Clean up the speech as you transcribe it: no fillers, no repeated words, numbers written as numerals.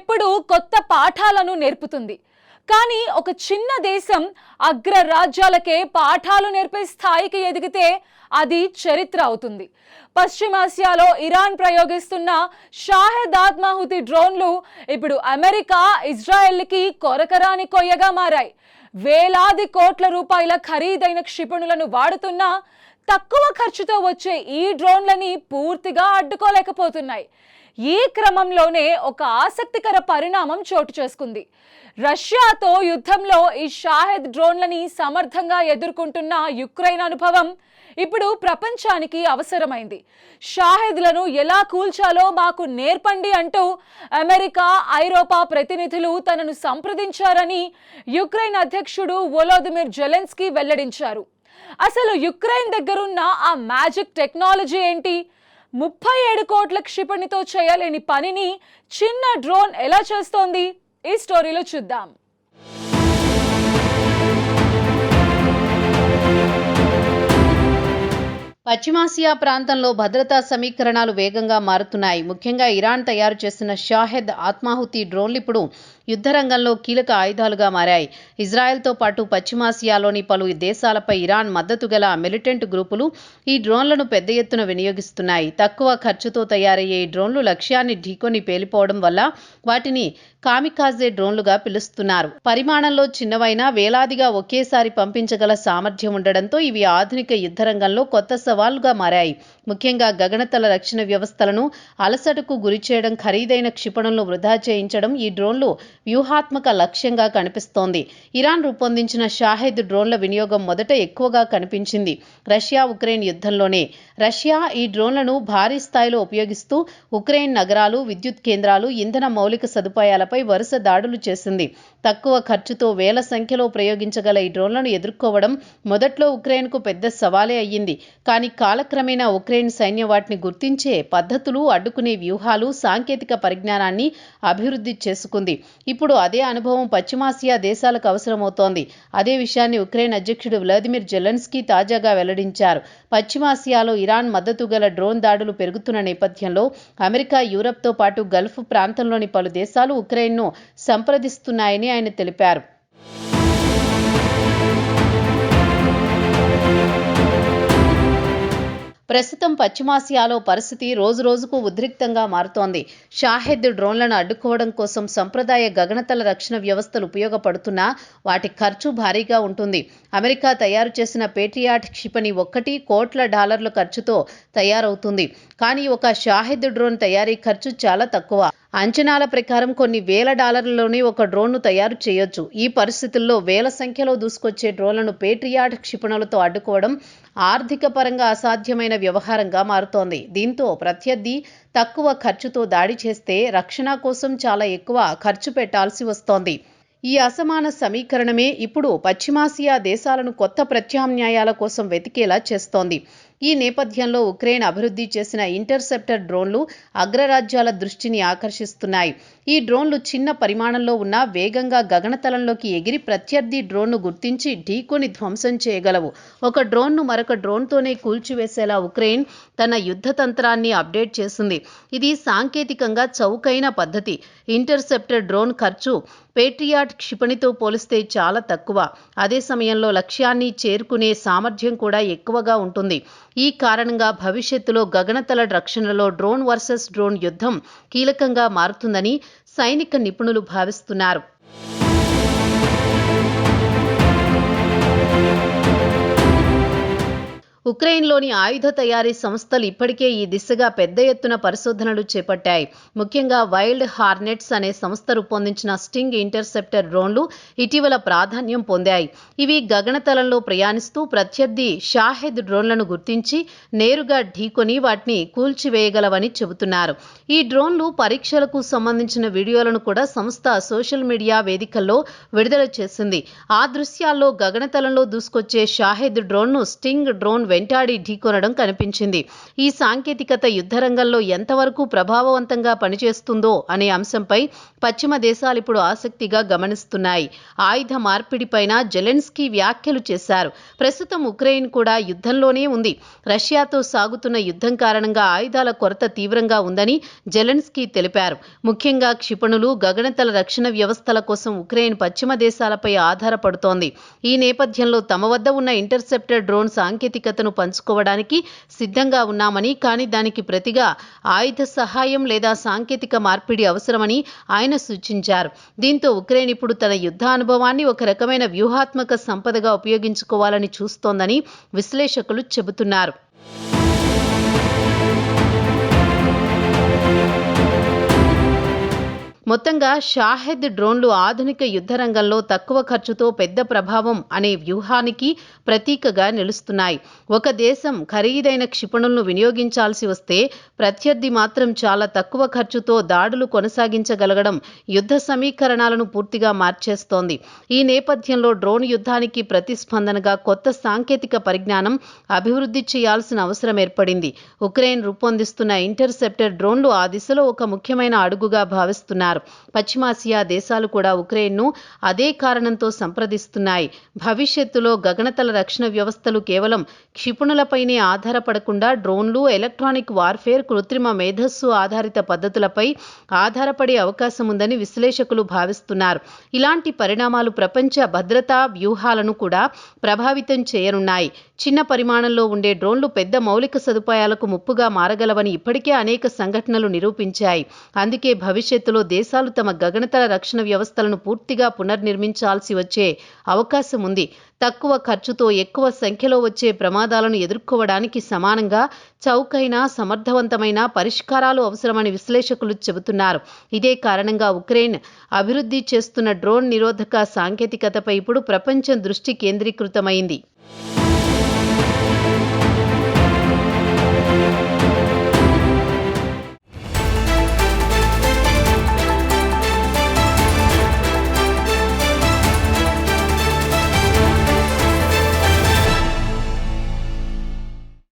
ఎప్పుడూ కొత్త పాఠాలను నేర్పుతుంది. కానీ ఒక చిన్న దేశం అగ్రరాజ్యాలకే పాఠాలు నేర్పే స్థాయికి ఎదిగితే అది చరిత్ర అవుతుంది. పశ్చిమాసియాలో ఇరాన్ ప్రయోగిస్తున్న షాహెద్ ఆత్మాహుతి డ్రోన్లు ఇప్పుడు అమెరికా, ఇజ్రాయెల్కి కొరకరాని కొయ్యగా మారాయి. వేలాది కోట్ల రూపాయల ఖరీదైన క్షిపణులను వాడుతున్నా తక్కువ ఖర్చుతో వచ్చే ఈ డ్రోన్లని పూర్తిగా అడ్డుకోలేకపోతున్నాయి. ఈ క్రమంలోనే ఒక ఆసక్తికర పరిణామం చోటు చేసుకుంది. రష్యాతో యుద్ధంలో ఈ షాహెద్ డ్రోన్లని సమర్థంగా ఎదుర్కొంటున్న యుక్రెయిన్ అనుభవం ఇప్పుడు ప్రపంచానికి అవసరమైంది. షాహెద్లను ఎలా కూల్చాలో మాకు నేర్పండి అంటూ అమెరికా, ఐరోపా ప్రతినిధులు తనను సంప్రదించారని యుక్రెయిన్ అధ్యక్షుడు వోలోదిమిర్ జెలెన్స్కీ వెల్లడించారు. అసలు యుక్రెయిన్ దగ్గరున్న ఆ మ్యాజిక్ టెక్నాలజీ ఏంటి? 37 కోట్ల క్షిపణితో చేయలేని పనిని చిన్న డ్రోన్ ఎలా చేస్తోంది? ఈ స్టోరీలో చూద్దాం. పశ్చిమాసియా ప్రాంతంలో భద్రతా సమీకరణాలు వేగంగా మారుతున్నాయి. ముఖ్యంగా ఇరాన్ తయారు చేసిన షాహెద్ ఆత్మాహుతి డ్రోన్లు ఇప్పుడు యుద్ధరంగంలో కీలక ఆయుధాలుగా మారాయి. ఇజ్రాయెల్తో పాటు పశ్చిమాసియాలోని పలు దేశాలపై ఇరాన్ మద్దతు గల మిలిటెంట్ గ్రూపులు ఈ డ్రోన్లను పెద్ద ఎత్తున వినియోగిస్తున్నాయి. తక్కువ ఖర్చుతో తయారయ్యే ఈ డ్రోన్లు లక్ష్యాన్ని ఢీకొని పేలిపోవడం వల్ల వాటిని కామికాజే డ్రోన్లుగా పిలుస్తున్నారు. పరిమాణంలో చిన్నవైనా వేలాదిగా ఒకేసారి పంపించగల సామర్థ్యం ఉండడంతో ఇవి ఆధునిక యుద్ధరంగంలో కొత్త సవాలుగా మారాయి. ముఖ్యంగా గగనతల రక్షణ వ్యవస్థలను అలసటకు గురిచేయడం, ఖరీదైన క్షిపణులను వృధా చేయించడం ఈ డ్రోన్లు వ్యూహాత్మక లక్ష్యంగా కనిపిస్తోంది. ఇరాన్ రూపొందించిన షాహెద్ డ్రోన్ల వినియోగం మొదట ఎక్కువగా కనిపించింది రష్యా ఉక్రెయిన్ యుద్ధంలోనే. రష్యా ఈ డ్రోన్లను భారీ స్థాయిలో ఉపయోగిస్తూ ఉక్రెయిన్ నగరాలు, విద్యుత్ కేంద్రాలు, ఇంధన మౌలిక సదుపాయాలపై వరుస దాడులు చేసింది. తక్కువ ఖర్చుతో వేల సంఖ్యలో ప్రయోగించగల ఈ డ్రోన్లను ఎదుర్కోవడం మొదట్లో ఉక్రెయిన్కు పెద్ద సవాలే అయ్యింది. కానీ కాలక్రమేణా ఉక్రెయిన్ సైన్యం వాటిని గుర్తించే పద్ధతులు, అడ్డుకునే వ్యూహాలు, సాంకేతిక పరిజ్ఞానాన్ని అభివృద్ధి చేసుకుంది. ఇప్పుడు అదే అనుభవం పశ్చిమాసియా దేశాలకు అవసరమవుతోంది. అదే విషయాన్ని ఉక్రెయిన్ అధ్యక్షుడు వ్లాదిమిర్ జెలెన్స్కీ తాజాగా వెల్లడించారు. పశ్చిమాసియాలో ఇరాన్ మద్దతు గల డ్రోన్ దాడులు పెరుగుతున్న నేపథ్యంలో అమెరికా, యూరప్తో పాటు గల్ఫ్ ప్రాంతంలోని పలు దేశాలు ఉక్రెయిన్ను సంప్రదిస్తున్నాయని ఆయన తెలిపారు. ప్రస్తుతం పశ్చిమాసియాలో పరిస్థితి రోజురోజుకు ఉద్రిక్తంగా మారుతోంది. షాహెద్ డ్రోన్లను అడ్డుకోవడం కోసం సంప్రదాయ గగనతల రక్షణ వ్యవస్థలు ఉపయోగపడుతున్నా వాటి ఖర్చు భారీగా ఉంటుంది. అమెరికా తయారు చేసిన పేట్రియాట్ క్షిపణి $1 కోట్ల ఖర్చుతో తయారవుతుంది. కానీ ఒక షాహెద్ డ్రోన్ తయారీ ఖర్చు చాలా తక్కువ. అంచనాల ప్రకారం కొన్ని వేల డాలర్లలోనే ఒక డ్రోన్ను తయారు చేయొచ్చు. ఈ పరిస్థితుల్లో వేల సంఖ్యలో దూసుకొచ్చే డ్రోన్లను పేట్రియాట్ క్షిపణులతో అడ్డుకోవడం ఆర్థిక పరంగా అసాధ్యమైన వ్యవహారంగా మారుతోంది. దీంతో ప్రత్యర్థి తక్కువ ఖర్చుతో దాడి చేస్తే రక్షణ కోసం చాలా ఎక్కువ ఖర్చు పెట్టాల్సి వస్తోంది. ఈ అసమాన సమీకరణమే ఇప్పుడు పశ్చిమాసియా దేశాలను కొత్త ప్రత్యామ్నాయాల కోసం వెతికేలా చేస్తోంది. ఈ నేపథ్యంలో ఉక్రెయిన్ అభివృద్ధి చేసిన ఇంటర్సెప్టర్ డ్రోన్లు అగ్రరాజ్యాల దృష్టిని ఆకర్షిస్తున్నాయి. ఈ డ్రోన్లు చిన్న పరిమాణంలో ఉన్న వేగంగా గగనతలంలోకి ఎగిరి ప్రత్యర్థి డ్రోన్ను గుర్తించి ఢీకొని ధ్వంసం చేయగలవు. ఒక డ్రోన్ను మరొక డ్రోన్తోనే కూల్చివేసేలా ఉక్రెయిన్ తన యుద్ధ తంత్రాన్ని అప్డేట్ చేసింది. ఇది సాంకేతికంగా చౌకైన పద్ధతి. ఇంటర్సెప్టర్ డ్రోన్ ఖర్చు పేట్రియాట్ క్షిపణితో పోలిస్తే చాలా తక్కువ. అదే సమయంలో లక్ష్యాన్ని చేరుకునే సామర్థ్యం కూడా ఎక్కువగా ఉంటుంది. ఈ కారణంగా భవిష్యత్తులో గగనతల రక్షణలో డ్రోన్ వర్సెస్ డ్రోన్ యుద్ధం కీలకంగా మారుతుందని సైనిక నిపుణులు భావిస్తున్నారు. ఉక్రెయిన్లోని ఆయుధ తయారీ సంస్థలు ఇప్పటికే ఈ దిశగా పెద్ద ఎత్తున పరిశోధనలు చేపట్టాయి. ముఖ్యంగా వైల్డ్ హార్నెట్స్ అనే సంస్థ రూపొందించిన స్టింగ్ ఇంటర్సెప్టర్ డ్రోన్లు ఇటీవల ప్రాధాన్యం పొందాయి. ఇవి గగనతలంలో ప్రయాణిస్తూ ప్రత్యర్థి షాహెద్ డ్రోన్లను గుర్తించి నేరుగా ఢీకొని వాటిని కూల్చివేయగలవని చెబుతున్నారు. ఈ డ్రోన్లు పరీక్షలకు సంబంధించిన వీడియోలను కూడా సంస్థ సోషల్ మీడియా వేదికల్లో విడుదల చేసింది. ఆ దృశ్యాల్లో గగనతలంలో దూసుకొచ్చే షాహెద్ డ్రోన్ను స్టింగ్ డ్రోన్ వెంటాడి ఢీకొనడం కనిపించింది. ఈ సాంకేతికత యుద్ధరంగంలో ఎంతవరకు ప్రభావవంతంగా పనిచేస్తుందో అనే అంశంపై పశ్చిమ దేశాలు ఇప్పుడు ఆసక్తిగా గమనిస్తున్నాయి. ఆయుధ మార్పిడిపైన జెలెన్స్కీ వ్యాఖ్యలు చేశారు. ప్రస్తుతం ఉక్రెయిన్ కూడా యుద్ధంలోనే ఉంది. రష్యాతో సాగుతున్న యుద్ధం కారణంగా ఆయుధాల కొరత తీవ్రంగా ఉందని జెలెన్స్కీ తెలిపారు. ముఖ్యంగా క్షిపణులు, గగనతల రక్షణ వ్యవస్థల కోసం ఉక్రెయిన్ పశ్చిమ దేశాలపై ఆధారపడుతోంది. ఈ నేపథ్యంలో తమ వద్ద ఉన్న ఇంటర్సెప్టర్ డ్రోన్ సాంకేతికతను పంచుకోవడానికి సిద్ధంగా ఉన్నామని, కానీ దానికి ప్రతిగా ఆయుధ సహాయం లేదా సాంకేతిక మార్పిడి అవసరమని ఆయన సూచించారు. దీంతో ఉక్రెయిన్ ఇప్పుడు తన యుద్ధ అనుభవాన్ని ఒక రకమైన వ్యూహాత్మక సంపదగా ఉపయోగించుకోవాలని చూస్తోందని విశ్లేషకులు చెబుతున్నారు. మొత్తంగా షాహెద్ డ్రోన్లు ఆధునిక యుద్ధ రంగంలో తక్కువ ఖర్చుతో పెద్ద ప్రభావం అనే వ్యూహానికి ప్రతీకగా నిలుస్తున్నాయి. ఒక దేశం ఖరీదైన క్షిపణులను వినియోగించాల్సి వస్తే ప్రత్యర్థి మాత్రం చాలా తక్కువ ఖర్చుతో దాడులు కొనసాగించగలగడం యుద్ధ సమీకరణాలను పూర్తిగా మార్చేస్తోంది. ఈ నేపథ్యంలో డ్రోన్ యుద్ధానికి ప్రతిస్పందనగా కొత్త సాంకేతిక పరిజ్ఞానం అభివృద్ధి చేయాల్సిన అవసరం ఏర్పడింది. ఉక్రెయిన్ రూపొందిస్తున్న ఇంటర్సెప్టర్ డ్రోన్లు ఆ దిశలో ఒక ముఖ్యమైన అడుగుగా భావిస్తున్నారు. పశ్చిమాసియా దేశాలు కూడా ఉక్రెయిన్ను అదే కారణంతో సంప్రదిస్తున్నాయి. భవిష్యత్తులో గగనతల రక్షణ వ్యవస్థలు కేవలం క్షిపణులపైనే ఆధారపడకుండా డ్రోన్లు, ఎలక్ట్రానిక్ వార్ఫేర్, కృత్రిమ మేధస్సు ఆధారిత పద్ధతులపై ఆధారపడే అవకాశం ఉందని విశ్లేషకులు భావిస్తున్నారు. ఇలాంటి పరిణామాలు ప్రపంచ భద్రతా వ్యూహాలను కూడా ప్రభావితం చేయనున్నాయి. చిన్న పరిమాణంలో ఉండే డ్రోన్లు పెద్ద మౌలిక సదుపాయాలకు ముప్పుగా మారగలవని ఇప్పటికే అనేక సంఘటనలు నిరూపించాయి. అందుకే భవిష్యత్తులో దేశాలు తమ గగనతల రక్షణ వ్యవస్థలను పూర్తిగా పునర్నిర్మించాల్సి వచ్చే అవకాశం ఉంది. తక్కువ ఖర్చుతో ఎక్కువ సంఖ్యలో వచ్చే ప్రమాదాలను ఎదుర్కోవడానికి సమానంగా చౌకైన, సమర్థవంతమైన పరిష్కారాలు అవసరమని విశ్లేషకులు చెబుతున్నారు. ఇదే కారణంగా ఉక్రెయిన్ అభివృద్ధి చేస్తున్న డ్రోన్ నిరోధక సాంకేతికతపై ఇప్పుడు ప్రపంచం దృష్టి కేంద్రీకృతమైంది.